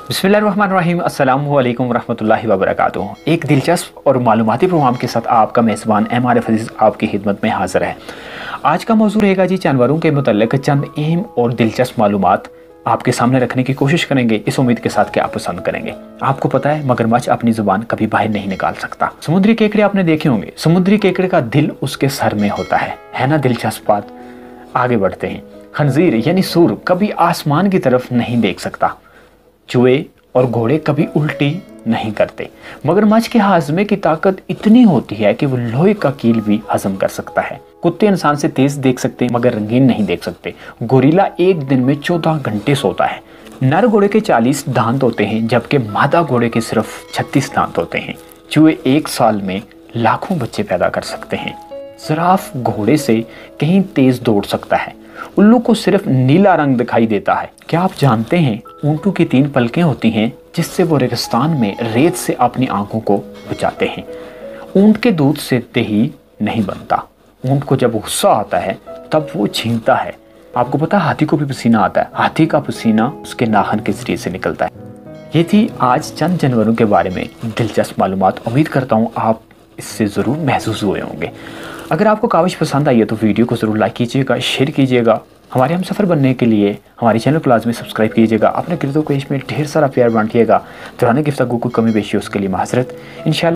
बिस्मिल्लाहिर्रहमानिर्रहीम, अस्सलामु अलैकुम वरहमतुल्लाहि वबरकातुहू। एक दिलचस्प और मालूमाती प्रोग्राम के साथ आपका मेज़बान आरिफ अजीज़ आपकी खिदमत में हाज़िर है। आज का मौजू रहेगा जी जानवरों के मुतल्लिक़ चंद अहम और दिलचस्प मालूमात आपके सामने रखने की कोशिश करेंगे, इस उम्मीद के साथ कि आप पसंद करेंगे। आपको पता है मगरमच्छ अपनी ज़ुबान कभी बाहर नहीं निकाल सकता। समुद्री केकड़े आपने देखे होंगे, समुद्री केकड़े का दिल उसके सर में होता है ना दिलचस्प बात। आगे बढ़ते हैं। खंजीर यानी सूर कभी आसमान की तरफ नहीं देख सकता। चूहे और घोड़े कभी उल्टी नहीं करते। मगरमच्छ के हाजमे की ताकत इतनी होती है कि वो लोहे का कील भी हजम कर सकता है। कुत्ते इंसान से तेज देख सकते मगर रंगीन नहीं देख सकते। गोरिल्ला एक दिन में 14 घंटे सोता है। नर घोड़े के 40 दांत होते हैं जबकि मादा घोड़े के सिर्फ 36 दांत होते हैं। चूहे एक साल में लाखों बच्चे पैदा कर सकते हैं। जिराफ घोड़े से कहीं तेज दौड़ सकता है। उल्लू को सिर्फ नीला रंग दिखाई देता है। क्या आप जानते हैं ऊंटों की 3 पलकें होती हैं जिससे वो रेगिस्तान में रेत से अपनी आंखों को बचाते हैं। ऊंट के दूध से दही नहीं बनता। ऊंट को जब गुस्सा आता है तब वो छींकता है। आपको पता है हाथी को भी पसीना आता है। हाथी का पसीना उसके नाखून के जरिए से निकलता है। ये थी आज चंद जानवरों के बारे में दिलचस्प मालूमात। उम्मीद करता हूँ आप इससे ज़रूर महसूस हुए होंगे। अगर आपको काविश पसंद आई है तो वीडियो को ज़रूर लाइक कीजिएगा, शेयर कीजिएगा। हमारे हम सफ़र बनने के लिए हमारे चैनल को लाजमी सब्सक्राइब कीजिएगा। अपने गिरदों को इसमें ढेर सारा प्यार बांटिएगा। दौरान गिफ्तगू को कमी बेशी उसके लिए माजरत। इंशाअल्लाह